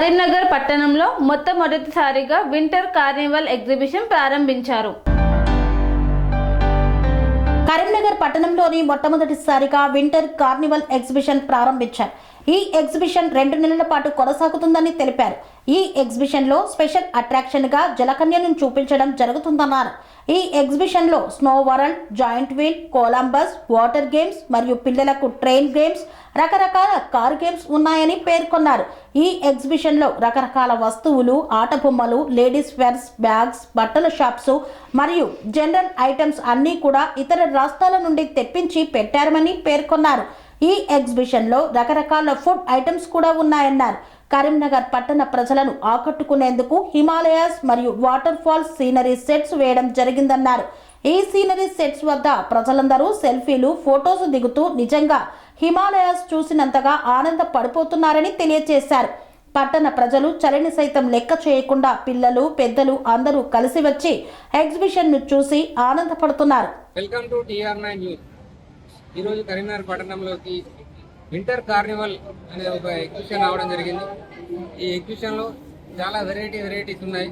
కరీంనగర్ పట్టణంలో మొట్టమొదటిసారిగా winter Carnival exhibition ప్రారంభించారు. కరీంనగర్ పట్టణంలోని మొట్టమొదటిసారిగా వింటర్ కార్నివల్ ఎగ్జిబిషన్ ప్రారంభించారు. ఈ ఎగ్జిబిషన్ 2 నెలల పాటు కొనసాగుతుందని తెలిపారు. ఈ ఎగ్జిబిషన్ లో స్పెషల్ అట్రాక్షన్ గా జలకన్యను చూపించడం జరుగుతుందన్నారు. ఈ ఎగ్జిబిషన్ లో snow world, giant wheel, Columbus, water games మరియు పిల్లలకు ట్రైన్ గేమ్స్, రకరకాల కార్ గేమ్స్ ఉన్నాయని పేర్కొన్నారు. ఈ ఎగ్జిబిషన్ లో రకరకాల వస్తువులు, ఆట బొమ్మలు, లేడీస్ వేర్స్, బ్యాగ్స్, బట్టల షాప్స్ మరియు జనరల్ ఐటమ్స్ అన్నీ కూడా ఇతర రాష్ట్రాల నుండి తెప్పించి పెట్టారని పేర్కొన్నారు. ఈ ఎగ్జిబిషన్ లో రకరకాల ఫుడ్ ఐటమ్స్ కూడా ఉన్నాయన్నారు. కరీంనగర్ పట్టణ ప్రజలను ఆకట్టుకునేందుకు హిమాలయాస్ మరియు వాటర్ ఫాల్స్ సీనరీ సెట్స్ వేయడం జరిగిందన్నారు. ఈ సీనరీ సెట్స్ వద్ద ప్రజలందరూ సెల్ఫీలు, ఫోటోస్ దిగుతూ నిజంగా హిమాలయాస్ చూసినంతగా ఆనందపడిపోతున్నారని తెలియజేశారు. పట్టణ ప్రజలు చలిని సైతం లెక్క చేయకుండా పిల్లలు, పెద్దలు అందరూ కలిసి వచ్చి ఎగ్జిబిషన్ ను చూసి ఆనందపడుతున్నారు. Welcome to TR9 news. ఈరోజు కరీంనగర్ పట్టణంలోకి వింటర్ కార్నివల్ అనే ఒక ఎగ్జిబిషన్ రావడం జరిగింది. ఈ ఎగ్జిబిషన్లో చాలా వెరైటీస్ ఉన్నాయి.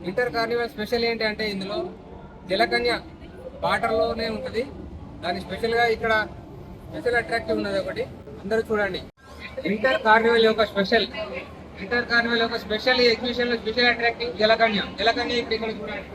వింటర్ కార్నివల్ స్పెషల్ ఏంటి అంటే ఇందులో జలకన్య వాటర్లోనే ఉంటుంది. దాని స్పెషల్గా ఇక్కడ స్పెషల్ అట్రాక్టివ్ ఉన్నది ఒకటి, అందరూ చూడండి. వింటర్ కార్నివల్ యొక్క స్పెషల్ ఈ ఎగ్జిబిషన్లో స్పెషల్ అట్రాక్టివ్ జలకన్య ఇక్కడ చూడండి.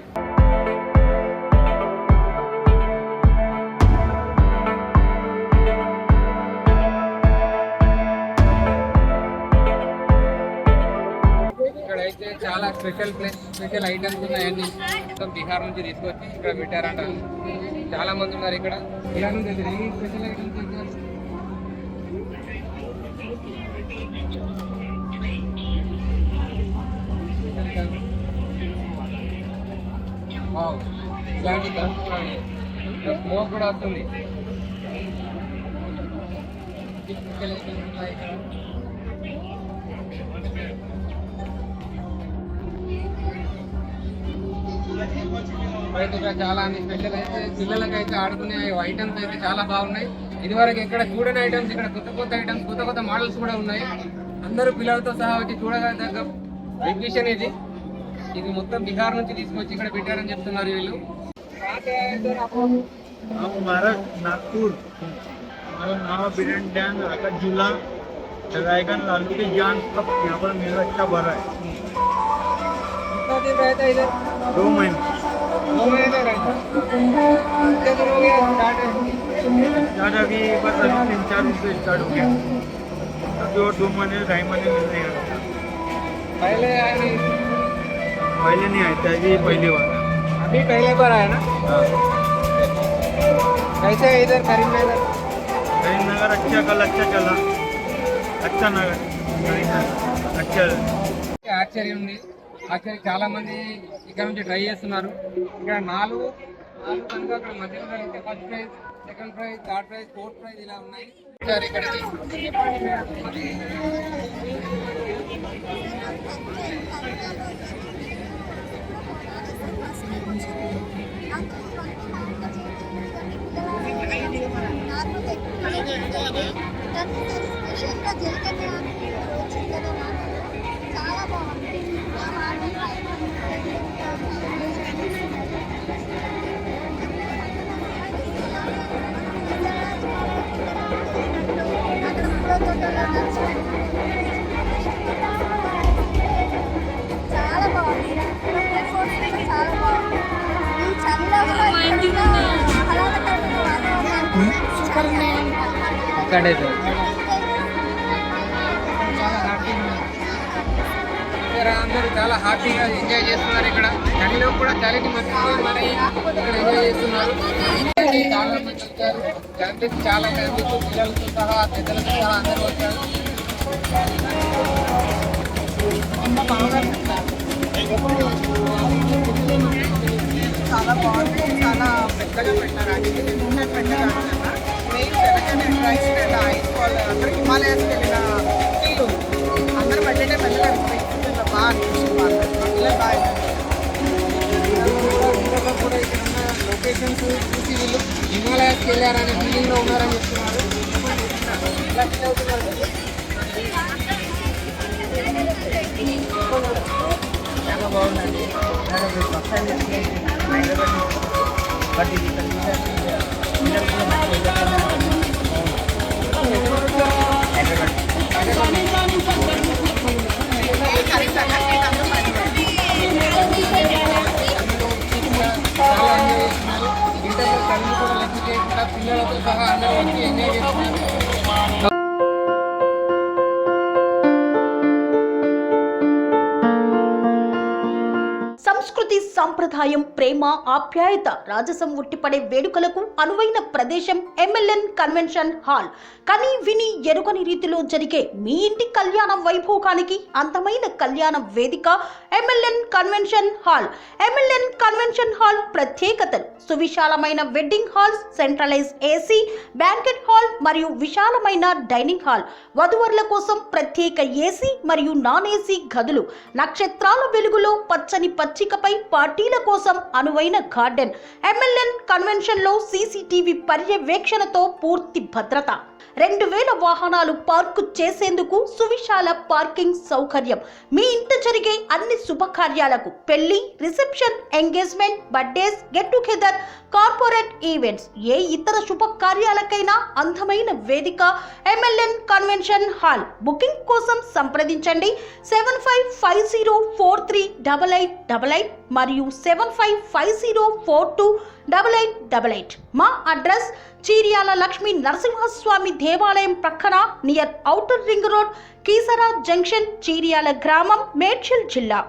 అయితే చాలా స్పెషల్ ఐటమ్స్ ఉన్నాయన్నీ మొత్తం బీహార్ నుంచి తీసుకొచ్చి ఇక్కడ పెట్టారంట. చాలా మంది ఉన్నారు ఇక్కడ. బీహార్ నుంచి స్పెషల్ ఐటమ్స్ ఇలాంటి స్మోక్ కూడా వస్తుంది. చాలా స్పెషల్ అయితే పిల్లలకైతే ఆడుకునే ఐటమ్స్ అయితే చాలా బాగున్నాయి. ఇదివరకు ఇక్కడ చూడని ఐటమ్స్, ఇక్కడ కొత్త ఐటమ్స్, కొత్త మోడల్స్ కూడా ఉన్నాయి. అందరూ పిల్లలతో సహా వచ్చి చూడగల ఎగ్జిబిషన్ ఇది మొత్తం బీహార్ నుంచి తీసుకొచ్చి ఇక్కడ పెట్టారని చెప్తున్నారు వీళ్ళు. नागपुर हमारा नाम बिरन डैम आकाश झूला ड्रैगन लालू के जान सब यहाँ पर मेला अच्छा भरा है। कितना दिन रहता है इधर? 2 महीने तक रहता। कितने दिन हो गया स्टार्ट? अभी बस अभी 3-4 दिन से स्टार्ट हो गया। अभी और 2 महीने 2.5 महीने मिल रहे हैं। पहले आए नहीं? पहले नहीं आए थे, अभी पहली बार। अभी पहले बार आया ना? हाँ। कैसे है इधर करीमनगर अच्छा कल अच्छा चला, अच्छा नगर अच्छा ఆశ్చర్యం ఉంది. చాలా మంది ఇక్కడ నుంచి ట్రై చేస్తున్నారు. ఇక్కడ నాలుగు కనుక అక్కడ మధ్యలో అయితే first prize, second prize, third prize, fourth prize ఇలా ఉన్నాయి. ఇక్కడికి చాలా బాగుంది. చాలా బాగుంది. చాలా బాగుంది. ఈ చలిలో ఇక్కడే అందరూ చాలా హ్యాపీగా ఎంజాయ్ చేస్తున్నారు. ఇక్కడ చలిలో కూడా చలిని మర్చిపోయి మరి ఇక్కడ ఎంజాయ్ చేస్తున్నారు. చాలా మంది వచ్చారు. చాలా ఫ్యామిలీతో, పిల్లలతో సహా, పెద్దలతో సహా అందరూ వచ్చారు. చాలా బాగుంది. చాలా పెద్దగా పెట్టారు. పెద్దగా మెయిన్ రైస్ ఐస్ ఫాల్ అక్కడ హిమాలయాస్కి వెళ్ళిన ఫీల్ అందరూ బడ్జెటే పిల్లలు బాగా అనిపిస్తుంది. పిల్లలు బాగా కూడా ఇక్కడ ఉన్న లొకేషన్స్ చూసి వీళ్ళు హిమాలయాస్కి వెళ్ళారనే ఫీలింగ్లో ఉన్నారని చెప్తున్నారు. ఎలా ఫీల్ అవుతున్నారు? చాలా బాగుందండి ఫస్ట్ టైం హైదరాబాద్ బట్ ఇది చాలా ఎంజాయ్ చేస్తున్నారు. ఇంటర్లో చదువు కూడా లెక్క చేయకుండా పిల్లలతో సహా అందరూ వచ్చి ఎంజాయ్ చేస్తున్నారు. సంస్కృతి సంప్రదాయం ప్రేమ ఆప్యాయత రాజసం ఉట్టిపడే వేడుకలకు అనువైన ప్రదేశం ఎంఎల్ఎన్ కన్వెన్షన్ హాల్. కని విని ఎరుగని రీతిలో జరిగే మీ ఇంటి కళ్యాణ వైభోగానికి అందమైన కళ్యాణ వేదిక MLN convention hall. MLN convention hall ప్రత్యేకతలు: సువిశాలమైన wedding halls, centralize AC banquet hall మరియు విశాలమైన డైనింగ్ హాల్, వధువరుల కోసం ప్రత్యేక ఏసీ మరియు నాన్ ఏసీ గదులు, నక్షత్రాల వెలుగులో పచ్చని పచ్చికపై పార్టీల కోసం అనువైన గార్డెన్. ఎంఎల్ఎన్ కన్వెన్షన్ లో సీసీటీవీ పర్యవేక్షణతో పూర్తి భద్రత, 2000 వాహనాలు పార్కు చేసేందుకు సువిశాల పార్కింగ్ సౌకర్యం. మీ ఇంట జరిగే అన్ని శుభకార్యాలకు, పెళ్లి, reception, engagement, birthdays, get together, corporate events, ఏ ఇతర శుభకార్యాలకైనా అందమైన వేదిక ఎంఎల్ఎన్ కన్వెన్షన్ హాల్. బుకింగ్ కోసం సంప్రదించండి 7550438888 మరియు 7550428888. మా అడ్రస్ చీర్యాల లక్ష్మీ నరసింహస్వామి దేవాలయం ప్రక్కన, near outer ring road, Keesara junction, Cheeryal గ్రామం, మేడ్చల్ జిల్లా.